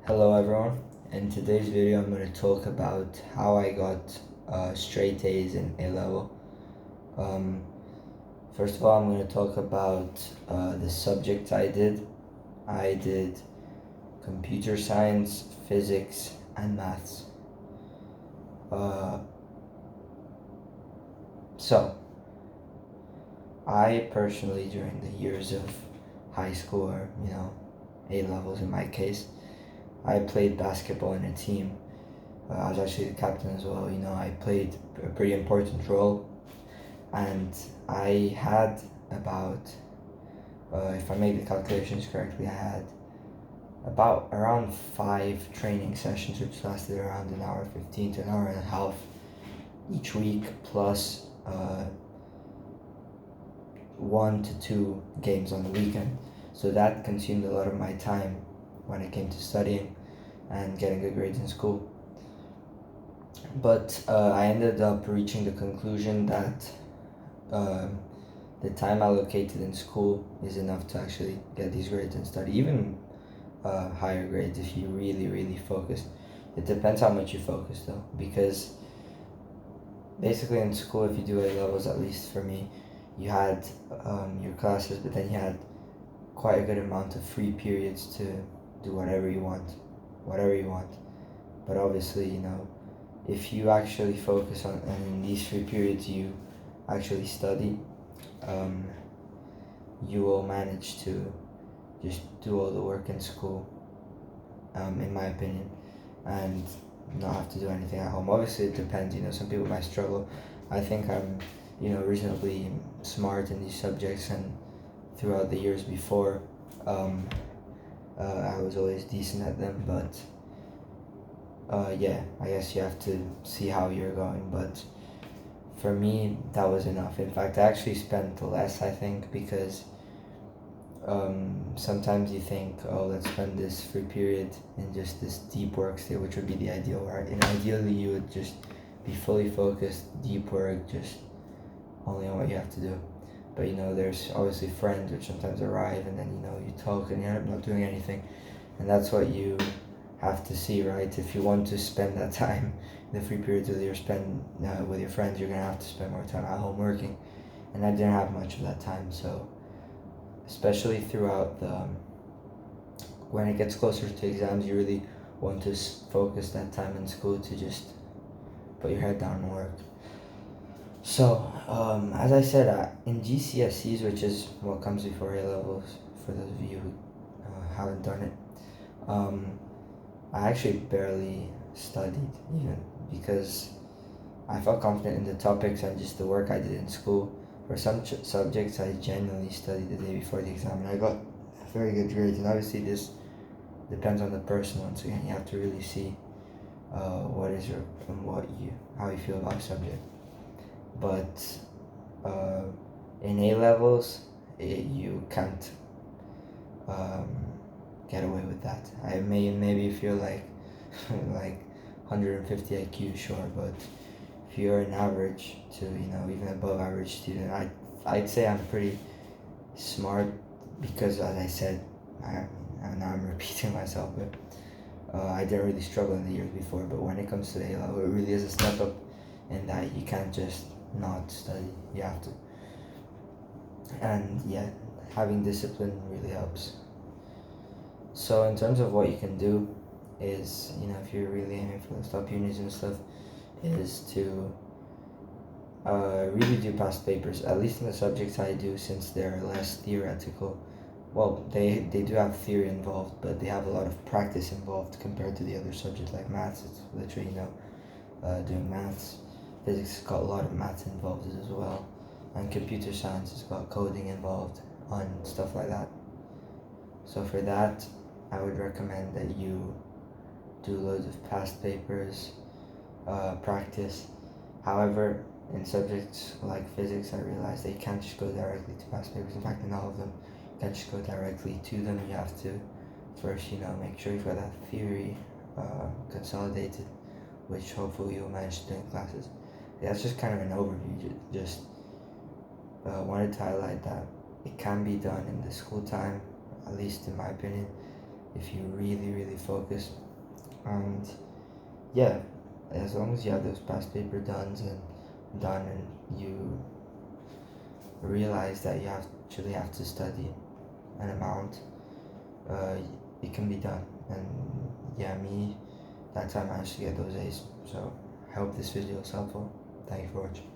Hello everyone. In today's video I'm going to talk about how I got straight A's in A level. Um, First of all, I'm going to talk about the subjects I did. I did computer science, physics, and maths. Uh, so, I personally, during the years of high school or, A levels in my case, I played basketball in a team. I was actually the captain as well. I played a pretty important role, and I had about, if I made the calculations correctly, I had about around 5 training sessions, which lasted around an hour 15 to an hour and a half each week, plus 1 to 2 games on the weekend. So that consumed a lot of my time when it came to studying and getting good grades in school. But I ended up reaching the conclusion that the time allocated in school is enough to actually get these grades and study even higher grades if you really focus. It depends how much you focus though, because basically in school, if you do A levels, at least for me, you had your classes, but then you had quite a good amount of free periods to do whatever you want. But obviously, if you actually focus on, and in these free periods you actually study, um, you will manage to just do all the work in school, in my opinion, and not have to do anything at home. Obviously, it depends. Some people might struggle. I think I'm, reasonably smart in these subjects, and throughout the years before, I was always decent at them. But yeah, I guess you have to see how you're going. But for me, that was enough. In fact, I actually spent less, I think, because sometimes you think, oh, let's spend this free period in just this deep work state, which would be the ideal, right? And ideally, you would just be fully focused, deep work, just only on what you have to do. But there's obviously friends which sometimes arrive, and then you talk and you end up not doing anything, and that's what you have to see, right? If you want to spend that time, the free periods that you're spend with your friends, you're gonna have to spend more time at home working, and I didn't have much of that time. So especially throughout when it gets closer to exams, you really want to focus that time in school to just put your head down and work. So, as I said, in GCSEs, which is what comes before A levels, for those of you who haven't done it, I actually barely studied even, because I felt confident in the topics and just the work I did in school. For some subjects, I genuinely studied the day before the exam, and I got very good grades. And obviously, this depends on the person. Once again, you have to really see what is your and how you feel about a subject. But in A levels, you can't um, get away with that. I maybe feel like like 150 IQ, sure, but if you're an average to even above average student, I'd say I'm pretty smart, because as I said, now I'm repeating myself, but I didn't really struggle in the years before. But when it comes to A level, it really is a step up in that you can't just not study. You have to, and yeah, having discipline really helps. So in terms of what you can do is, if you're really aiming for those top unis and stuff, is to really do past papers, at least in the subjects I do, since they're less theoretical. Well, they do have theory involved, but they have a lot of practice involved compared to the other subjects like maths. It's literally, doing maths. Physics has got a lot of maths involved as well. And computer science has got coding involved on stuff like that. So for that, I would recommend that you do loads of past papers, practice. However, in subjects like physics, I realized that you can't just go directly to past papers. In fact, in all of them, you can't just go directly to them. You have to first, make sure you've got that theory consolidated, which hopefully you'll manage to do in classes. Yeah, that's just kind of an overview. Just wanted to highlight that it can be done in the school time, at least in my opinion, if you really focus. And yeah, as long as you have those past paper done and you realize that you actually have to study an amount, it can be done. And yeah, me, that time I managed to get those A's. So I hope this video is helpful. Thank you for watching.